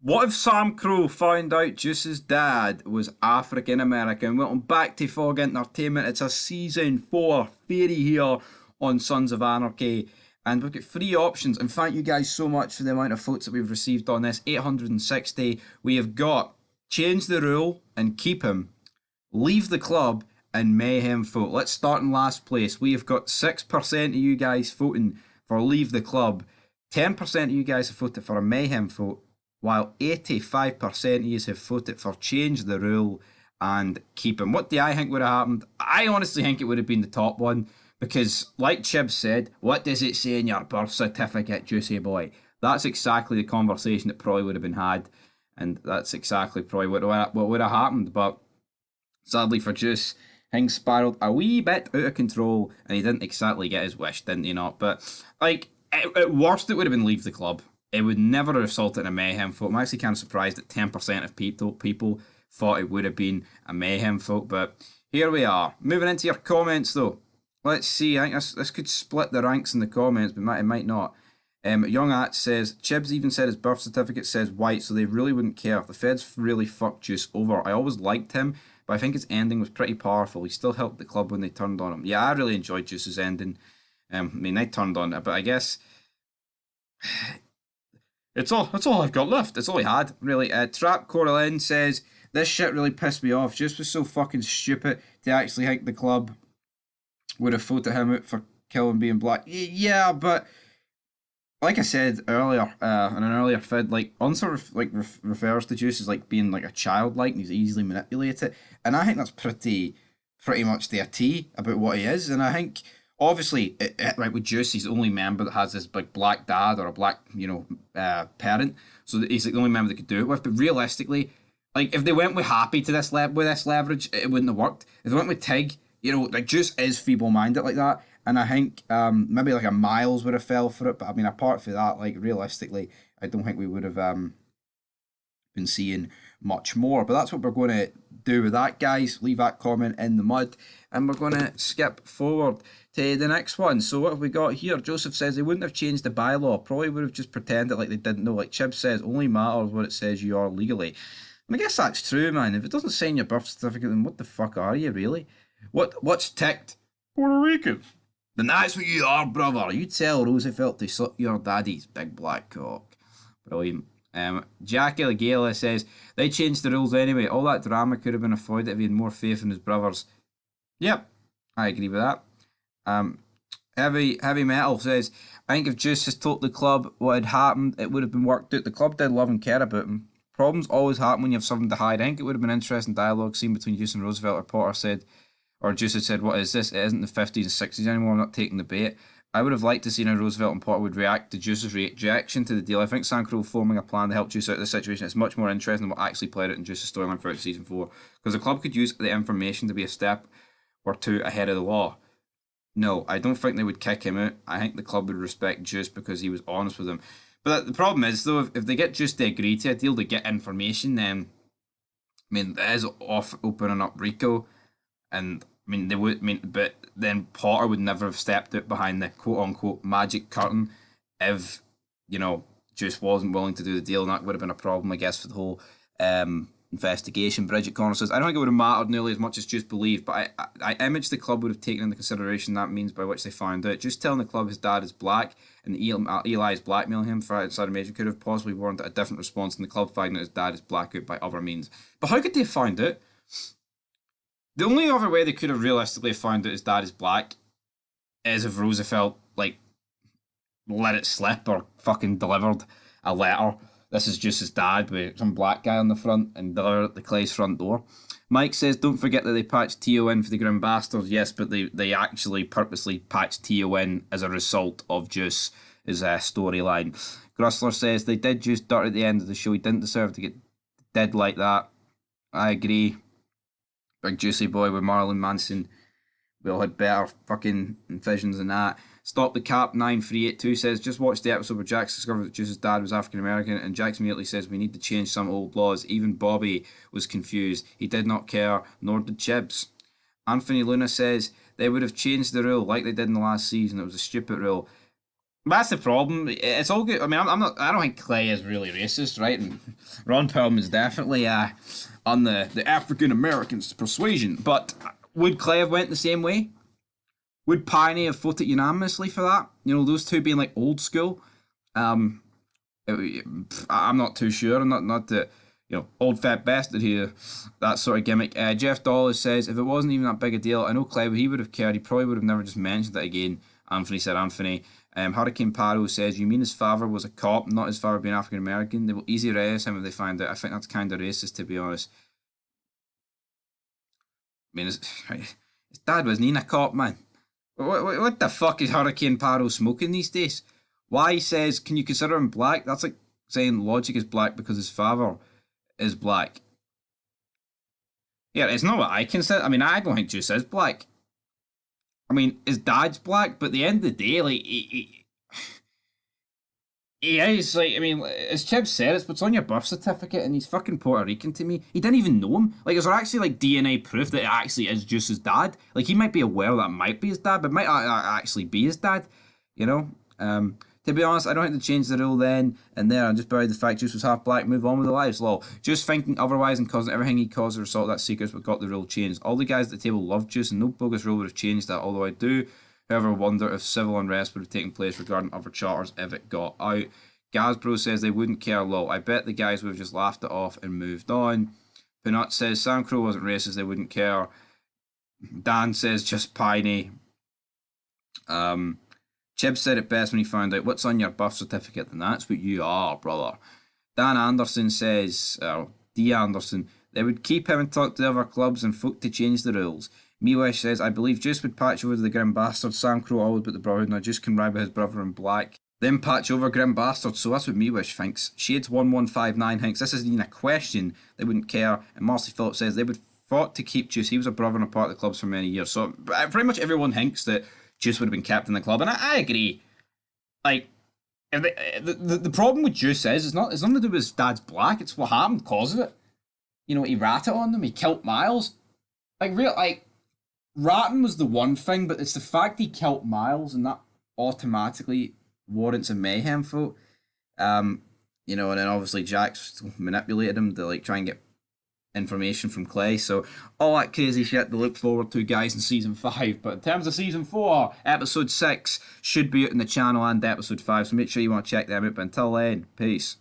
What if Samcro found out Juice's dad was African American? Welcome back to Fog Entertainment. It's a season 4 theory here on Sons of Anarchy. And we've got three options. And thank you guys so much for the amount of votes that we've received on this. 860. We have got change the rule and keep him, leave the club, and mayhem vote. Let's start in last place. We have got 6% of you guys voting for leave the club. 10% of you guys have voted for a mayhem vote, while 85% of you have voted for change the rule and keep him. What do I think would have happened? I honestly think it would have been the top one, because like Chib said, what does it say in your birth certificate, Juicy Boy? That's exactly the conversation that probably would have been had, and that's exactly probably what would have happened. But sadly for Juice, things spiraled a wee bit out of control, and he didn't exactly get his wish, didn't he not? But like, at worst, it would have been leave the club. It would never have resulted in a mayhem vote. I'm actually kind of surprised that 10% of people thought it would have been a mayhem vote, but here we are. Moving into your comments though. Let's see, I think this could split the ranks in the comments, but it might not. Young At says, Chibs even said his birth certificate says white, so they really wouldn't care. The feds really fucked Juice over. I always liked him, but I think his ending was pretty powerful. He still helped the club when they turned on him. Yeah, I really enjoyed Juice's ending. I mean, they turned on it, but I guess that's all I've got left. It's all he had, really. Trap Coraline says, this shit really pissed me off. Juice was so fucking stupid to actually think the club would have voted him out for killing being black. Yeah, but like I said earlier, in an earlier vid, like Unser refers to Juice as like being like a childlike, and he's easily manipulated, and I think that's pretty much the T about what he is, and I think obviously right with Juice, he's the only member that has this like black dad or a black parent, so that he's like the only member that could do it with. But realistically, like if they went with Happy to this with this leverage, it wouldn't have worked. If they went with Tig, like Juice is feeble-minded like that, and I think maybe like a Miles would have fell for it, but I mean apart from that, like realistically, I don't think we would have been seeing much more. But that's what we're going to do with that, guys. Leave that comment in the mud, and we're going to skip forward to the next one. So what have we got here? Joseph says they wouldn't have changed the bylaw, probably would have just pretended like they didn't know. Like Chib says, only matters what it says you are legally. And I guess that's true, man. If it doesn't say in your birth certificate, then what the fuck are you, really? What's ticked? Puerto Rican. Then that's what you are, brother. You tell Roosevelt to suck your daddy's big black cock. Brilliant. Jack Eligela says, they changed the rules anyway. All that drama could have been avoided if he had more faith in his brothers. Yep, I agree with that. Heavy Metal says, I think if Juice has told the club what had happened, it would have been worked out. The club did love and care about him. Problems always happen when you have something to hide. I think it would have been an interesting dialogue scene between Juice and Roosevelt, or Potter said, or Juice had said, what is this? It isn't the 50s and 60s anymore. I'm not taking the bait. I would have liked to see how Roosevelt and Potter would react to Juice's reaction to the deal. I think Samcro forming a plan to help Juice out of the situation is much more interesting than what actually played out in Juice's storyline throughout season 4. Because the club could use the information to be a step or two ahead of the law. No, I don't think they would kick him out. I think the club would respect Juice because he was honest with them. But the problem is, though, if they get Juice to agree to a deal to get information, then, I mean, that is off opening up Rico, and I mean, they would. I mean, but then Potter would never have stepped out behind the quote unquote magic curtain if Juice wasn't willing to do the deal, and that would have been a problem, I guess, for the whole investigation. Bridget Connor says, I don't think it would have mattered nearly as much as Juice believed, but I image the club would have taken into consideration that means by which they found out. Just telling the club his dad is black and Eli is blackmailing him for outside information could have possibly warranted a different response than the club finding out his dad is black out by other means. But how could they have found out? The only other way they could have realistically found out his dad is black is if Roosevelt, like, let it slip or fucking delivered a letter. This is just his dad with some black guy on the front and delivered at the Clay's front door. Mike says, don't forget that they patched Tio in for the Grim Bastards. Yes, but they actually purposely patched Tio in as a result of Juice's storyline. Grussler says, they did Juice dirt at the end of the show. He didn't deserve to get dead like that. I agree. Big Juicy Boy with Marilyn Manson. We all had better fucking visions than that. Stop the Cap 9382 says, just watch the episode where Jax discovered that Juice's dad was African American, and Jax immediately says, we need to change some old laws. Even Bobby was confused. He did not care, nor did Chibs. Anthony Luna says, they would have changed the rule like they did in the last season. It was a stupid rule. That's the problem. It's all good. I mean, I'm not. I don't think Clay is really racist, right? And Ron Perlman is definitely on the African Americans persuasion. But would Clay have went the same way? Would Piney have voted unanimously for that? You know, those two being like old school. Um, I'm not too sure. I'm not the old fat bastard here, that sort of gimmick. Jeff Dawes says if it wasn't even that big a deal, I know Clive, he would have cared. He probably would have never just mentioned it again. Anthony said Anthony. Hurricane Paro says you mean his father was a cop, not his father being African American. They will easy arrest him if they find out. I think that's kind of racist, to be honest. I mean, his dad wasn't even a cop, man. What the fuck is Hurricane Paro smoking these days? Why he says, can you consider him black? That's like saying Logic is black because his father is black. Yeah, it's not what I consider. I mean, I don't think Juice is black. I mean, his dad's black, but at the end of the day, like, he is, like, I mean, as Chib said, it's what's on your birth certificate, and he's fucking Puerto Rican to me. He didn't even know him. Like, is there actually, like, DNA proof that it actually is Juice's dad? Like, he might be aware that it might be his dad, but it might actually be his dad, you know? To be honest, I don't think they changed the rule then and there. I'm just buried the fact Juice was half black, move on with their lives. Lol. Just thinking otherwise and causing everything he caused as a result of that secrets but got the rule changed. All the guys at the table loved Juice and no bogus rule would have changed that, although I do, however, wonder if civil unrest would have taken place regarding other charters if it got out. Gazbro says they wouldn't care, lol. I bet the guys would have just laughed it off and moved on. Pinot says Samcro wasn't racist, they wouldn't care. Dan says just piney. Chib said it best when he found out what's on your birth certificate, and that's what you are, brother. Dan Anderson says, D. Anderson, they would keep him and talk to the other clubs and folk to change the rules. Miwesh says, I believe Juice would patch over the grim bastard. Sam Crow always but the brotherhood. Now Juice can ride with his brother in black. Then patch over grim bastard. So that's what Miwesh thinks. Shades1159 thinks this isn't even a question. They wouldn't care. And Marcy Phillips says they would fought to keep Juice. He was a brother and a part of the clubs for many years. So pretty much everyone thinks that Juice would have been kept in the club, and I agree. Like, if the problem with Juice is it's nothing to do with his dad's black. It's what happened because of it. You know, he ratted on them. He killed Miles. Like ratting was the one thing, but it's the fact he killed Miles, and that automatically warrants a mayhem vote. You know, and then obviously Jax manipulated him to like try and get information from Clay. So all that crazy shit to look forward to, guys, in season 5. But in terms of season 4, episode 6 should be out in the channel and episode 5. So make sure you want to check them out. But until then, peace.